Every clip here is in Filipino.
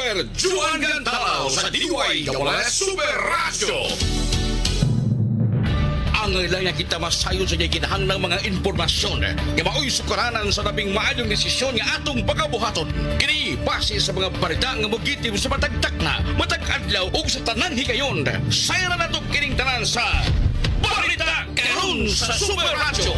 Super Juan Gantalaw sa DYWS Super Radio. Ang ilang kita masayo sa kinahang ng mga impormasyon nga mao'y sukaranan sa labing maayong desisyon nga atong pagabuhaton. Kini base sa mga balita nga mogitim sa matagtak na, matag-adlaw o sa tanan higayon. Sayra na ito kining tanan sa Balita Karon sa Super Radio.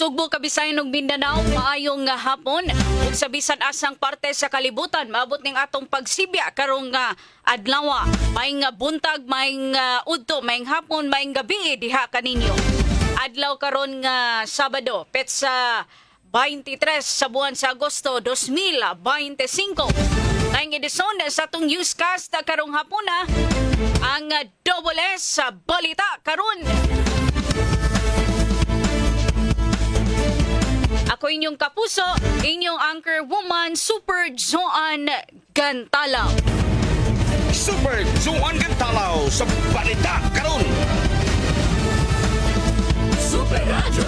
Sugbo, Kabisayan ug Mindanao, maayong hapon. Ug sa bisan asang parte sa kalibutan, maabot ning atong pagsibya karong adlaw. Maayong buntag, maayong udto, maayong hapon, maayong gabi diha kaninyo. Adlaw karon nga Sabado, petsa 23 sa buwan sa Agosto 2025. Ngayong edisyon sa atong newscast karong hapon ang Double S sa Balita Karon. Ako inyong kapuso, inyong anchor woman, Super Joan Gantalaw. Super Juan Gantalaw sa Balita Karon. Super Radio.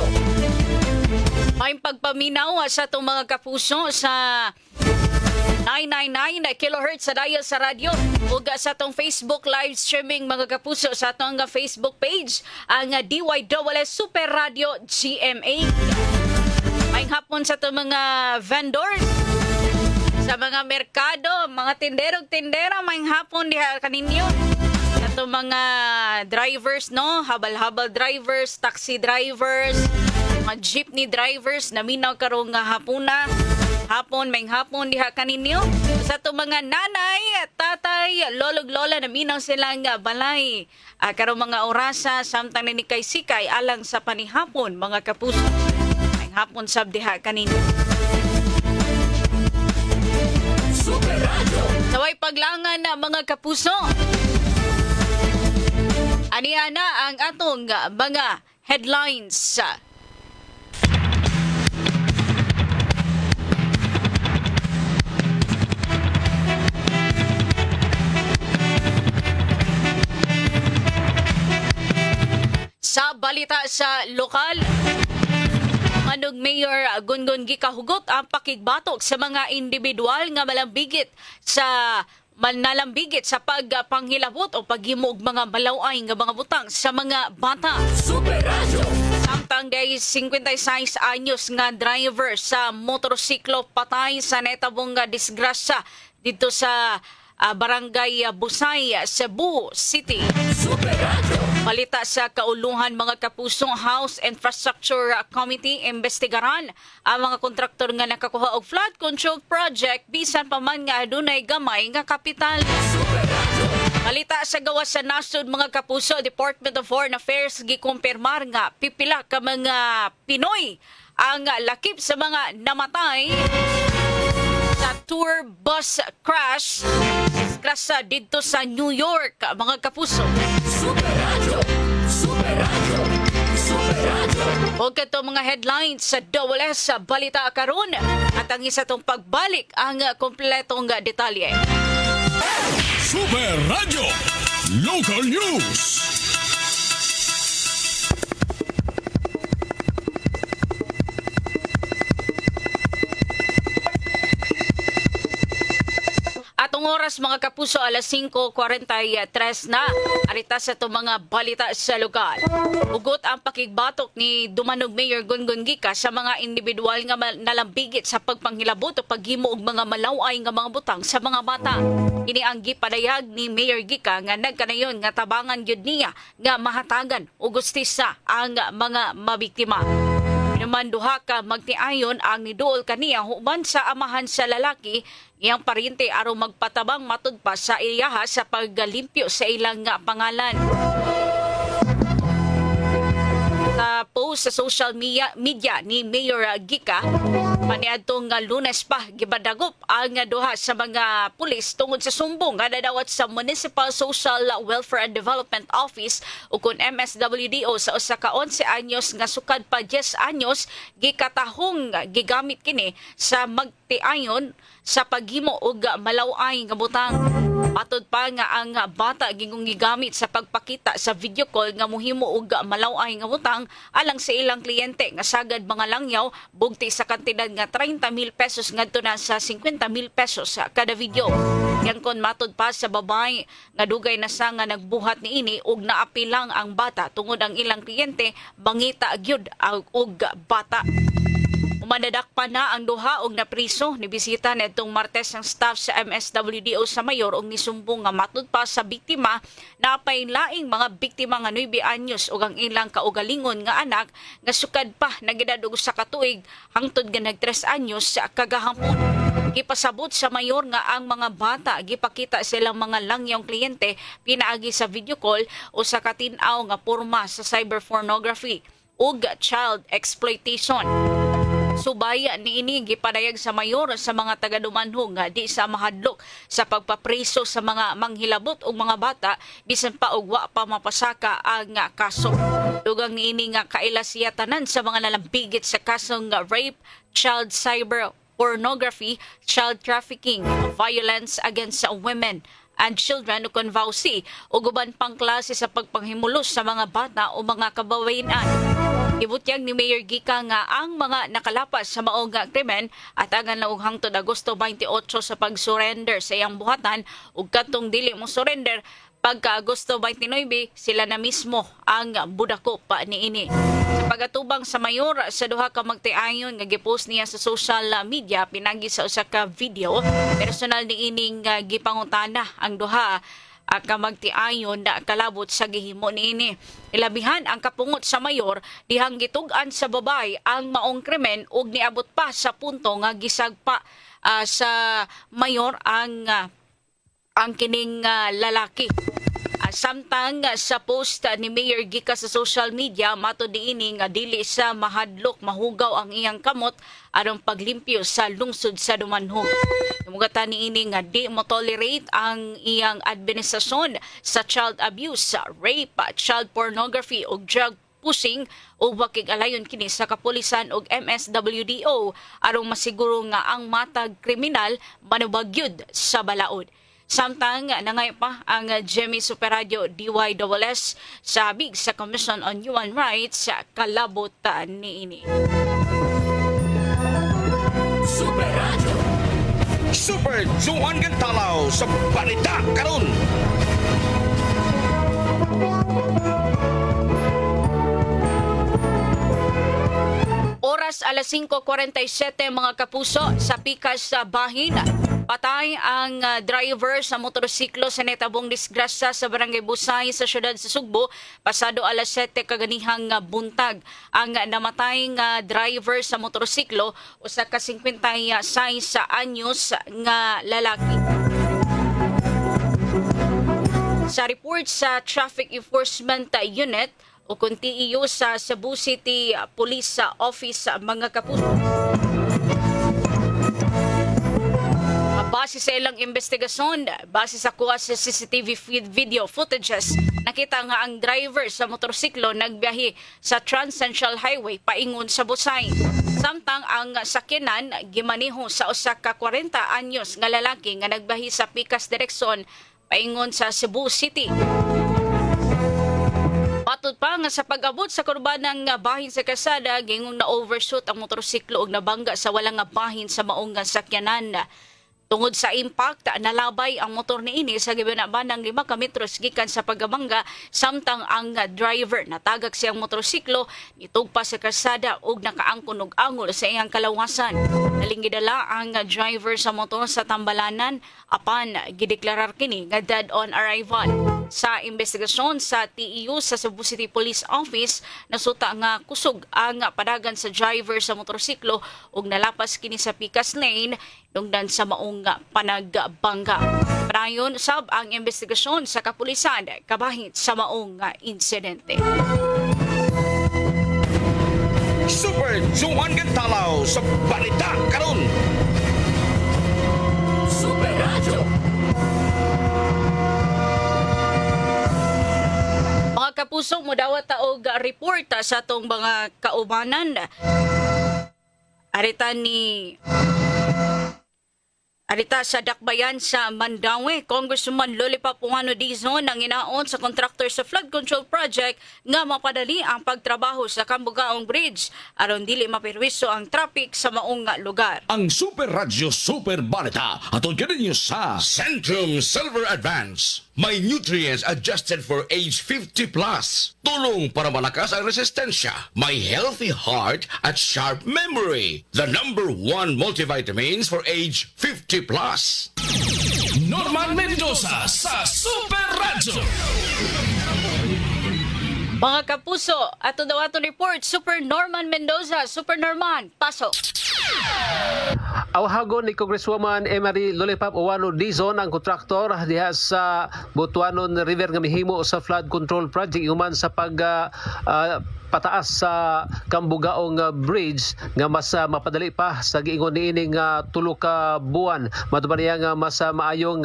May pagpaminaw sa itong mga kapuso sa 999 kHz sa dial sa radyo ug sa itong Facebook live streaming mga kapuso sa itong Facebook page ang DYWS Super Radio GMA. May hapon sa itong mga vendors, sa mga merkado, mga tinderog-tindera, may hapon diha kaninyo. Sa itong mga drivers, no? Habal-habal drivers, taxi drivers, mga jeepney drivers, naminaw karong hapuna. Hapon, may hapon diha kaninyo. Sa itong mga nanay, tatay, lolog-lola, naminaw silang balay. Karong mga orasa, samtang nanikay-sikay, alang sa panihapon, mga kapuso. Hapon sab diha kanino. Super Radio. Saway paglangan na mga kapuso. Aniya na ang atong mga headlines. Sa balita sa lokal, Manog Mayor Gungun gikahugot ang pakigbatok sa mga individual nga malambigit sa pagpanghilabot o paghimog mga malaway nga mga butang sa mga bata. Super Radio. Samtang day 56 anyos nga driver sa motorsiklo patay sa netabong disgrasya dito sa Barangay Busay, Cebu City. Super Radio. Balita sa kauluhan mga kapusong House Infrastructure Committee, investigaran ang mga kontraktor nga nakakuha og flood control project bisan pa man nga adunay gamay nga kapital. Balita sa gawas sa nasod mga kapuso, Department of Foreign Affairs gikumpirmar nga pipila ka mga Pinoy ang lakip sa mga namatay sa tour bus crash dito sa New York mga kapuso. Super Radio. Super Radio. Super Radio. O kato mga headlines sa Double S sa Balita Karon at ang isa tong pagbalik ang kompletong detalye. Super Radio Local News. Atong Oras mga kapuso, alas 5:43 na. Arita sa itong mga balita sa lugar. Ugot ang pakigbatok ni Dumanog Mayor Gungun Gika sa mga individual nga nalambigit sa pagpanghilabot o paghimo og mga malaway nga mga butang sa mga bata. Kini ang gipadayag ni Mayor Gika nga nagkanayon nga tabangan gyud niya nga mahatagan og gustisa ang mga mabiktima. Naman duha ka magtiayon ang niduol kaniya human sa amahan sa lalaki iyang paryente aron magpatabang matud pa sa iyaha sa paggalimpyo sa ilang nga pangalan. Sa post sa social media ni Mayor Gika, paniadtong Lunes pa gibadagop ang duha sa mga pulis tungod sa sumbong nga nadawat sa Municipal Social Welfare and Development Office o kun MSWDO sa usa ka 11 anyos nga sukad pa 10 anyos gikatahong gigamit kini sa magtiayon sa paghimo og malaway nga butang. Patod pa nga ang bata gingong gigamit sa pagpakita sa video call nga mohimo og malaway nga butang alang sa ilang kliyente nga sagad mga langyaw bugti sa kantidad nga 30,000 pesos ngadto na sa 50,000 pesos kada video. Yang kon matod pa sa babae nga dugay na sa nga nagbuhat niini og naapilang ang bata tungod ang ilang kliyente bangita gyud og bata. Umanadak pa na ang duha og napriso ni bisita nitong Martes ang staff sa MSWDO sa Mayor og nisumbong nga matud pa sa biktima na apay laing mga biktima nga 9 anyos ug ang ilang kaugalingon nga anak nga sukad pa nagedad og usa ka tuig hangtod nga nag 3 anyos sa kagahapon. Gipasabot sa Mayor nga ang mga bata gipakita silang mga langyong kliyente pinaagi sa video call o sa katin-aw nga porma sa cyber pornography ug child exploitation. Subaya niini gipadayag sa Mayor sa mga taga-Dumanhog nga di sa mahadlok sa pagpapreso sa mga manghilabot o mga bata bisan pa og wa pa mapasaka ang kaso. Dugang niini nga kaila siya tanan sa mga nalambigit sa kasong rape, child cyber pornography, child trafficking, violence against women and children o convowsi o guban pang klase sa pagpanghimulos sa mga bata o mga kababayenan. Ibutyag ni Mayor Gika nga ang mga nakalapas sa maong krimen at agan na og hangtod Agosto 28 sa pag-surrender sa iyang buhatan ug katong dili mo surrender pagka Agosto 29 sila na mismo ang budako pa niini. Sa pagatubang sa Mayor sa duha ka magtiayon nga gipost niya sa social media pinagi sa usa ka video personal niining gipangutana ang duha ka magtiayon na kalabot sa gihimo niini. Ilabihan ang kapungot sa Mayor dihang gitug-an sa babay ang maong krimen ug niabot pa sa punto nga gisagpa sa Mayor ang kining lalaki. Samtang sa post ni Mayor Gika sa social media, mato diini nga dili sa mahadlok mahugaw ang iyang kamot aron paglimpyo sa lungsod sa Dumanhog. Mugatan niini nga di mo tolerate ang iyang administrasyon sa child abuse, rape, child pornography ug drug pushing o wakig alayon kini sa kapulisan ug MSWDO aron masiguro nga ang matag kriminal manubagyod sa balaod. Samtang nangay pa ang Jimmy Superadio DYSS sa big sa Commission on Human Rights sa kalabot niini. Super Juan Gantalaw sa balita karon. Oras alas 5:47 mga kapuso sa pikas sa bahin. Patay ang driver sa motorsiklo sa netabong disgrasya sa Barangay Busay sa siyudad sa Sugbo pasado alas 7 kaganihang buntag. Ang namatay nga driver sa motorsiklo usa ka 56 anyos nga lalaki. Sa report sa Traffic Enforcement Unit o kung TEU sa Cebu City Police Office mga kapuso, base sa ilang investigasyon, base sa kuha sa CCTV video footages, nakita nga ang driver sa motorsiklo nagbiyahe sa Trans-Central Highway paingon sa Busay. Samtang ang sakyanan gimaniho sa usa ka 40 anyos nga lalaki nga nagbiyahe sa pikas direksyon paingon sa Cebu City. Patod pa nga sa pag-abot sa kurbanang bahin sa kasada, gingong na overshoot ang motorsiklo ug nabangga sa walang bahin sa maong sakyanan. Tungod sa impact, nalabay ang motor niini sa gibanabanang 5 ka metros gikan sa pagamangga samtang ang driver natagak siyang motorsiklo nitugpa sa kalsada ug nakaangkon og angol sa iyang kalawasan. Nalinggidala ang driver sa motor sa tambalanan apan gideklarar kini nga dead on arrival. Sa investigasyon sa TEU sa Cebu City Police Office, nasuta nga kusog ang padagan sa driver sa motorsiklo ug nalapas kini sa Picas Lane dungdan sa maong panagbangga. Padayon sab ang investigasyon sa kapulisan kabahit sa maong insidente. Super Juan Gantalaw sa balita karon. Super Radio. Mga kapuso, mudawat og report sa atong mga kaubanan. Arita sa Dakbayan sa Mandaue, Congressman Lollipop Puano Dizon ang inaon sa contractor sa flood control project nga mapadali ang pagtrabaho sa Cambugaong Bridge aron dili maperwiso ang traffic sa maong lugar. Ang Super Radio Super Balita atong kaninyo sa Centrum Silver Advance. May nutrients adjusted for age 50 plus. Tulong para malakas ang resistensya. May healthy heart at sharp memory. The #1 multivitamins for age 50 plus. Norman Mendoza sa Super Radio. Mga kapuso, ato daw ato report, Super Norman Mendoza. Super Norman, pasok. Awhagon ni Congresswoman Emery Lollipop Puano Dizon ang kontraktor diha sa Butuanon River nga mihimo sa flood control project human sa pataas sa Cambugaong Bridge nga mas mapadali pa sa giingon niining 3 ka buwan. Matubang niya nga mas maayong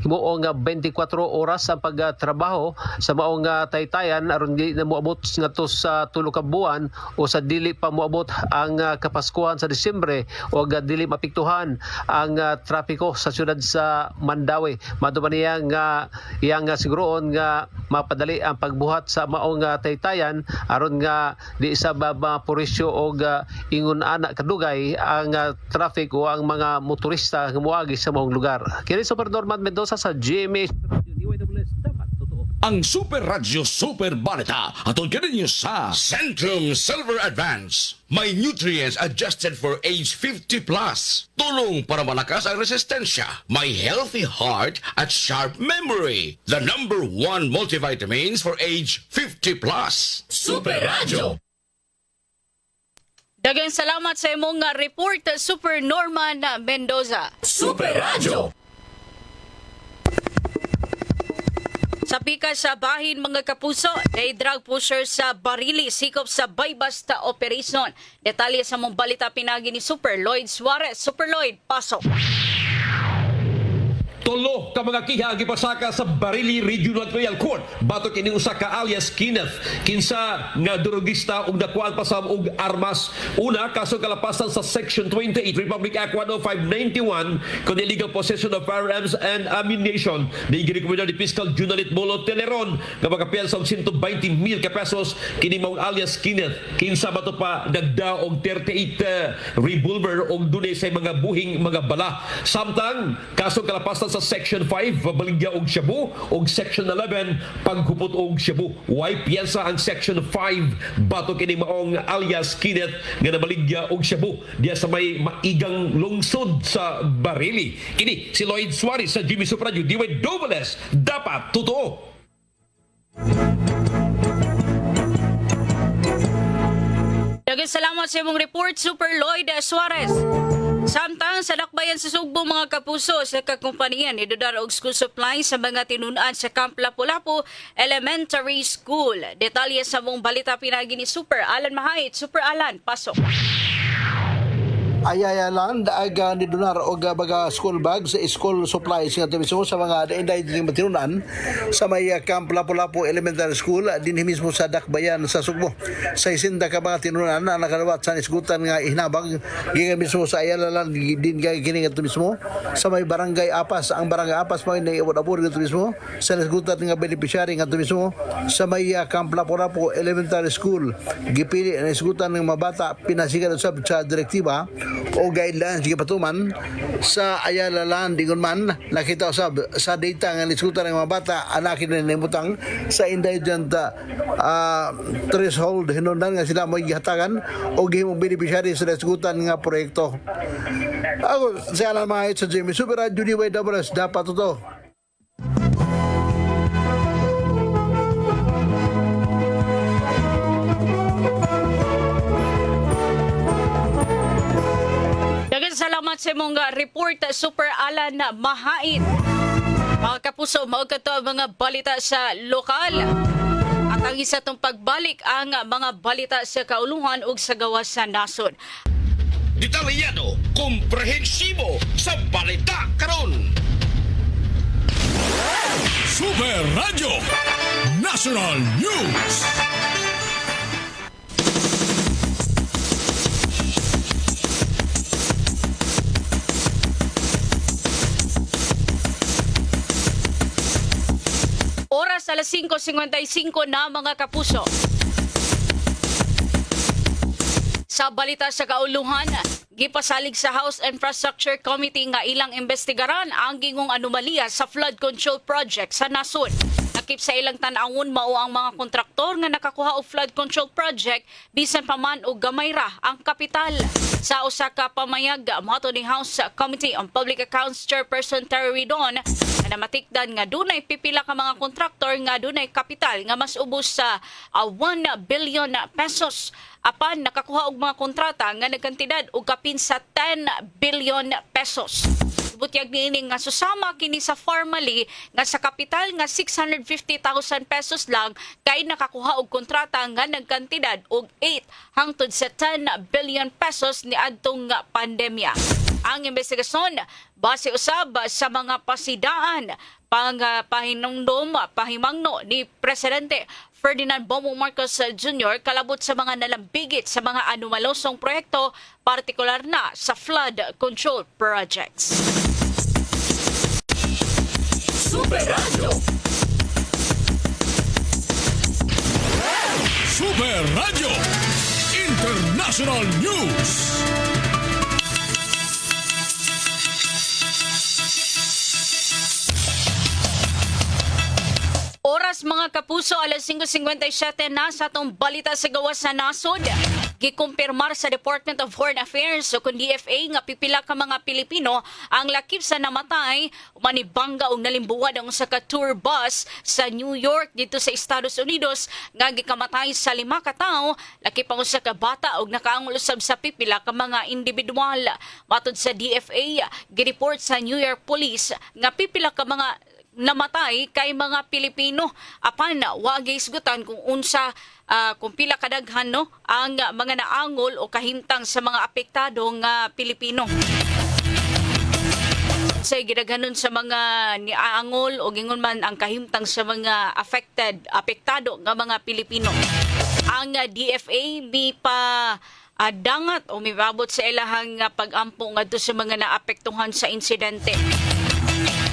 himuong 24 oras ang pagtrabaho sa maong taytayan aron di na moabot ngadto sa 3 ka buwan o sa dili pa moabot ang Kapaskuhan sa Disyembre o dili mapiktuhan ang trapiko sa syudad sa Mandaue. Matubang niya nga iyang siguroon nga mapadali ang pagbuhat sa maong taytayan aron nga di isa mapurisyo o ingon anak kadugay ang traffic o ang mga motorista nga moagi sa maong lugar. Kini Super Norman Mendoza sa GMA dapat totoo. Ang Super Radio Super Balita atong kaninyo sa Centrum Silver Advance. May nutrients adjusted for age 50 plus. Tulong para malakas ang resistensya. May healthy heart at sharp memory. The #1 multivitamins for age 50 plus. Super Radio. Daghang salamat sa imong report, Super Norman Mendoza. Super Radio. Sa pikas sa bahin mga kapuso, day drug pusher sa Barili sikop sa Baybasta Operation. Detalye sa mong balita pinagi ni Super Lloyd Suarez. Super Lloyd, pasok. Tolo ka mga kiha gipasaka sa Barili Regional Trial Court batok ini usa ka alias Kenneth kinsa nga drogista ug nakuan pa sa og armas. Una, kaso kalapasan sa Section 28 Republic Act 10591 kon illegal possession of firearms and ammunition. Girekomenda ni Fiscal Junalit Bolo Teleron nga makapian sa 120,000 ka pesos kini mao alias Kenneth kinsa bato pa nagda og 38 revolver og dunay say mga buhing mga bala. Samtang kaso kalapasan sa Section 5 baligya og shabu og Section 11 paghupot og shabu. Way piyansa ang Section 5 bato kini maong alias Kenneth nga nabaligya og shabu diya sa may maigang lungsod sa Barili. Kini si Lloyd Suarez sa Jimmy Supradio Diway Dobles dapat totoo. Daghang salamat sa imong report, Super Lloyd Suarez. Samtang sa Dakbayan sa Sugbo mga kapuso sa kakumpanya ni Dudar og school supply sa mga tinunan sa Camp Lapu-Lapu Elementary School. Detalye sa mong balita pinagi ni Super Alan Mahait. Super Alan, pasok. Ayayalan daag ni donar og baga school bag sa school supplies nga mismo sa mga dainday dili matinunan sa may Camp Lapu-Lapu Elementary School dinhi mismo sa Dakbayan sa Sugbo. Sa isinda ka mga tinunan na nakalawat sa isgutan nga ihinabang gikan mismo sa Ayayalan din kay kini nga mismo sa may Barangay Apas. Ang Barangay Apas may naiabot-abot nga mismo sa isgutan nga beneficiary nga mismo sa may Camp Lapu-Lapu Elementary School. Gipili ang isgutan ng mga bata pinasigan usab sa direktiba o guidelines gipatuman sa Ayala Land ingon man nakita usab sa data nga nisgutan ng mga bata anakin na nimutang sa indigent threshold hinungdan nga sila mo gihatagan o gihimong beneficiary sa nisgutan nga proyekto. Ako sa alam mga sa Jimmy Super Radio DYWS dapat to. Daghang salamat sa imong report, Super Alan Mahait. Mga kapuso, mao kadto ang mga balita sa lokal. At ang isa tong pagbalik ang mga balita sa kauluhan ug sa gawas sa nasod. Detalyado, komprehensibo sa balita karon. Super Radio National News. Oras alas 5:55 na mga kapuso. Sa balita sa kauluhan, gipasalig sa House Infrastructure Committee nga ilang investigaran ang gingong anomalya sa flood control project sa nasod. Nakip sa ilang tan-awon mao ang mga kontraktor nga nakakuha og flood control project bisan pa man og gamay ra ang kapital. Sa usa ka pamayag moto ni House Committee on Public Accounts Chairperson Terry Ridon na matikdan nga dunay pipila ka mga kontraktor nga dunay kapital nga mas ubos sa 1 billion pesos. Apan nakakuha og mga kontrata nga nagkantidad og kapin sa 10 billion pesos. Butyag niining nga susama kini sa formally nga sa kapital nga 650,000 pesos lang kay nakakuha og kontrata nga nagkantidad og 8 hangtod sa 10 billion pesos ni adtong pandemya. Ang investigasyon base usab sa mga pasidaan pahimangno ni Presidente Ferdinand Bongbong Marcos Jr. kalabot sa mga nalambigit sa mga anomalosong proyekto, partikular na sa flood control projects. Super Radio. Super Radio International News. Oras mga kapuso, alas 5:57 na sa atong balita sa gawas sa nasod. Gikumpirmar sa Department of Foreign Affairs o kung DFA nga pipila ka mga Pilipino ang lakip sa namatay manibangga og nalimbuwad ang usa ka tour bus sa New York dito sa Estados Unidos nga gikamatay sa 5 ka tawo, lakip ang usa ka bata og nakaangol usab sa pipila ka mga individual. Matod sa DFA, gireport sa New York Police nga pipila ka mga namatay kay mga Pilipino. Apan wa gisgutan kung unsa kung pila kadaghan no ang mga naangol o kahimtang sa mga apektado nga Pilipino. Sa gidaghanon sa mga niaangol o gingon man ang kahimtang sa mga apektado nga mga Pilipino. Ang DFA mi pa dangat o mibabot sa ilahang pag-ampo ngadto sa mga naapektuhan sa insidente.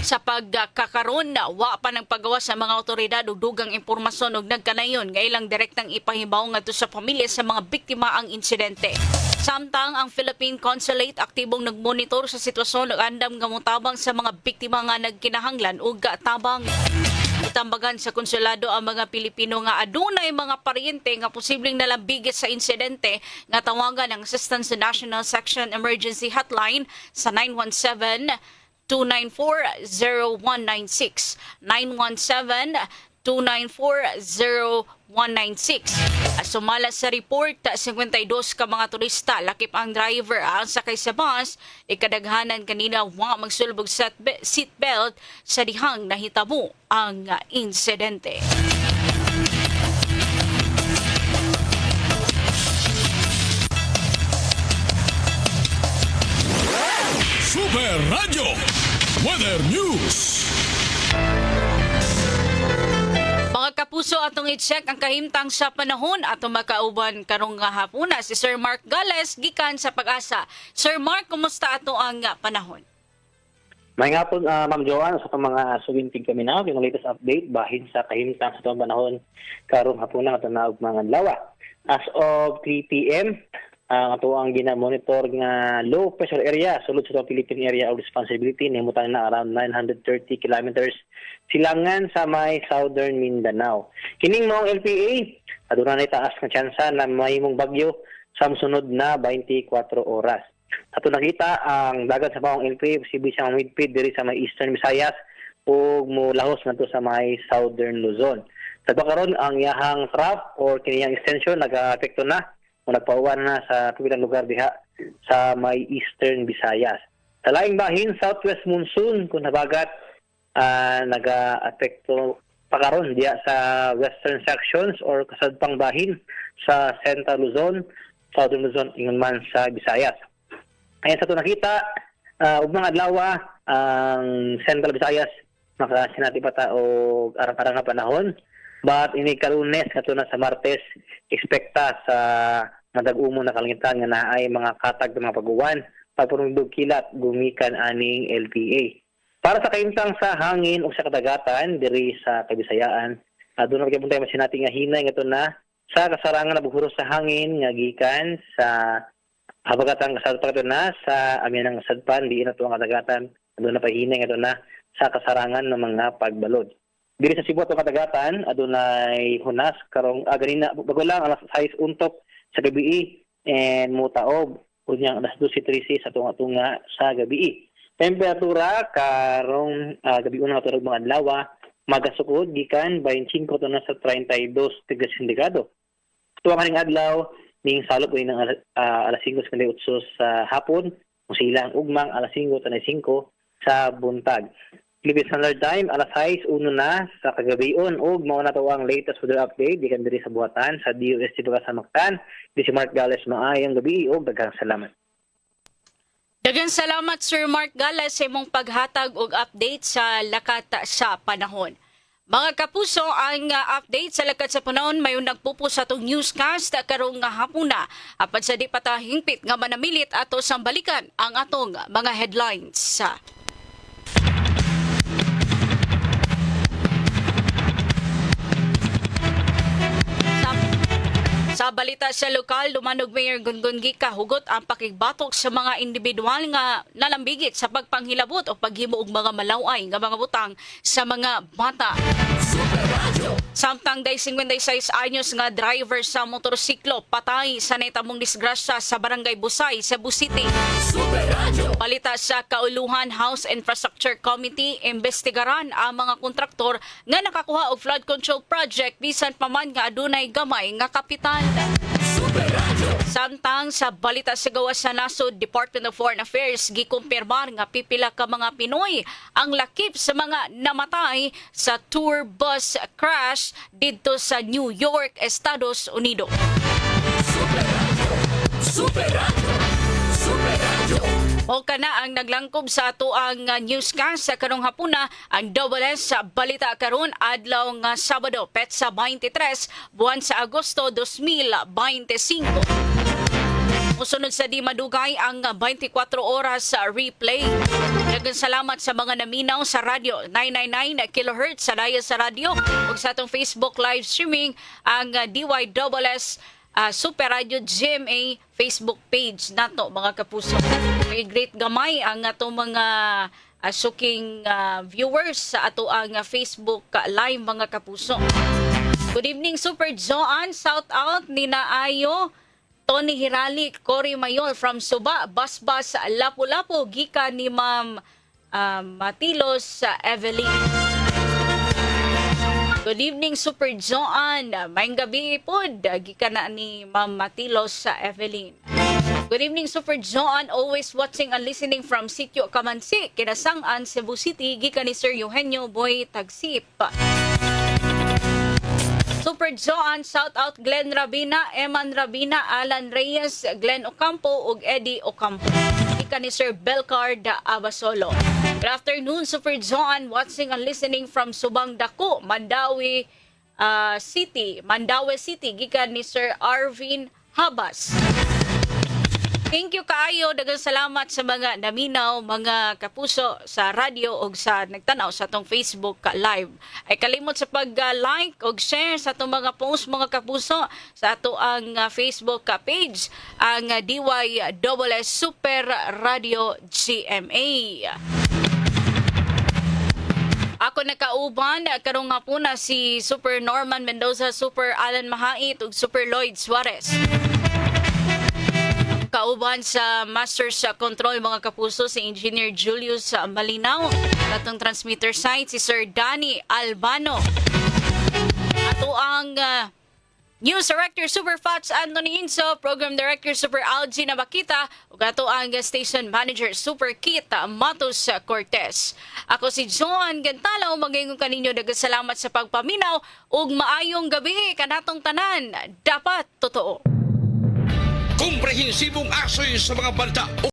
Sa pagkakaroon na wa pa ng paggawa sa mga otoridad og dugang impormasyon og nagkanayon nga ilang direktang ipahibaw ngadto sa pamilya sa mga biktima ang insidente. Samtang ang Philippine Consulate aktibong nagmonitor sa sitwasyon ug andam nga motabang sa mga biktima nga nagkinahanglan og tabang. Itambagan sa konsulado ang mga Pilipino nga adunay mga paryente nga posibleng nalambigit sa insidente nga tawagan ang Assistance to National Section Emergency Hotline sa 917-294-0196. 917-294-0196. Sumala sa report, 52 ka mga turista, lakip ang driver ang sakay sa bus, ikadaghanan kanina wa magsulbog seatbelt sa dihang nahitabo ang insidente. Super Radio Weather News. Mga kapuso, atong i-check ang kahimtang sa panahon atong makauban karong hapuna si Sir Mark Gales gikan sa Pag-asa. Sir Mark, kumusta ato ang panahon? May nga po, Ma'am Joanne, sa mga suwintig kami na, yung latest update bahin sa kahimtang sa itong panahon karong hapuna at naog mga lawa. As of 3 p.m., ang ato ang gina-monitor nga low pressure area sulod sa Philippine Area of Responsibility nimutan na around 930 kilometers silangan sa may southern Mindanao. Kining maong LPA aduna na taas nga tsansa na mahimong bagyo sa sunod na 24 oras. Ato nakita ang dagat sa maong LPA posible siyang midpid diri sa may Eastern Visayas ug mulahos ngadto sa may southern Luzon. Sa karon ang iyahang trap or kiniyang extension nag-apekto na o nagpauwan na sa tubilang lugar diha sa may Eastern Visayas. Sa laing bahin, southwest monsoon kung nabagat nag-apekto pakaron diha sa western sections or kasadpang bahin sa Central Luzon, Southern Luzon, ingon man sa Visayas. Ayan sa ito nakita, ug mga adlaw ang Central Visayas makasinati pa ta og arang-arang nga panahon. But ini kalunes kato na sa Martes ekspekta sa madag-umon na kalangitan nga naay mga katag ng mga pag-uwan pagpurundog kilat gumikan aning LPA. Para sa kaimtang sa hangin o sa kadagatan diri sa Kabisayaan, doon na tayo masinati nga hinay nga na sa kasarangan na buhuros sa hangin nga gikan sa habagatan kasadpan na sa amin ang kasadpan di na to ang kadagatan doon na pahinay nga na sa kasarangan ng mga pagbalod. Diri sa Cebu atong kadagatan adunay hunas karong ganina bago lang alas 6 untok sa gabi and mutaob unyang alas 12:13 sa tunga sa gabi. Temperatura karong gabi una katulog mga adlaw magasukod gikan 25 to na sa 32 degrees sentigado. Tuwa kaning adlaw ning salop uy ng alas 5:58 sa hapon o silang ugmang alas 5:05 sa buntag. Philippine Standard Time, alas 6:01 na sa kagabion ug mao na to ang latest weather update gikan diri sa buhatan sa DOST Pagasamactan. Di si Mark Gales maayong gabi ug daghang salamat. Daghang salamat Sir Mark Gales sa imong paghatag og update sa lakat sa panahon. Mga kapuso, ang update sa lakat sa panahon mayon nagpupo sa atong newscast karong hapuna. Apan sa di patahingpit nga manamilit ato sang balikan ang atong mga headlines. Sa balita sa lokal, lumanog Mayor Gungun Gika hugot ang pakigbatok sa mga individual nga nalambigit sa pagpanghilabot o paghimo og mga malaway nga mga butang sa mga bata. Samtang day 56 anyos nga driver sa motorsiklo patay sa nahitamong disgrasya sa Barangay Busay, Cebu City. Balita sa Kauluhan House Infrastructure Committee, imbestigaran ang mga kontraktor nga nakakuha og flood control project bisan pa man nga adunay gamay nga kapital. Samtang sa balita sa gawas sa nasod, Department of Foreign Affairs gikumpirmar nga pipila ka mga Pinoy ang lakip sa mga namatay sa tour bus crash didto sa New York, Estados Unidos. O kana ang naglangkob sa ato ang newscast sa karong hapuna ang WS sa balita karon adlaw nga Sabado, petsa 23, buwan sa Agosto 2025. Musunod sa di madugay ang 24 oras sa replay. Daghang salamat sa mga naminaw sa radyo 999 kHz sa daya sa radyo ug sa atong Facebook live streaming ang DYWS Super Radio GMA Facebook page nato mga kapuso. May great gamay ang ato mga suking viewers sa ato ang Facebook live mga kapuso. Good evening Super Joan, shout out ni Naayo, Tony Hirali, Cory Mayor from Suba, Basbas, Lapu-Lapu, gika ni Ma'am Matilos Evelyn. Good evening, Super Joan. Maayong gabi po. Gika na ni Ma'am Matilos Evelyn. Good evening, Super Joan. Always watching and listening from Sitio Kamansi, Kinasangan, Cebu City. Gika ni Sir Eugenio Boy Tagsip. Super Joan, shout out Glenn Rabina, Eman Rabina, Alan Reyes, Glenn Ocampo, ug Eddie Ocampo. Ika ni Sir Belcard Abasolo. Good afternoon, Super Joan, watching and listening from Subang Dako, Mandawi City. Mandawi City, gikan ni Sir Arvin Habas. Thank you kaayo, daghang salamat sa mga naminaw, mga kapuso sa radyo o sa nagtanaw sa atong Facebook live. Ay kalimot sa pag-like o share sa atong mga post, mga kapuso, sa ato ang Facebook page, ang DYSS Super Radio GMA. Ako nakauban, karong nga po na si Super Norman Mendoza, Super Alan Mahait ug Super Lloyd Suarez. Kauban sa Masters Control mga kapuso si Engineer Julius Malinaw. Atong transmitter site si Sir Danny Albano. Ato ang News Director Super Fats Anthony Inso, Program Director Super Algie Nabakita, ug ato ang Station Manager Super Kita Matos Cortez. Ako si Joan Gantala, magayong kaninyo daghang salamat sa pagpaminaw ug maayong gabi kanatong tanan. Dapat totoo. Komprehensibong asoy sa mga balita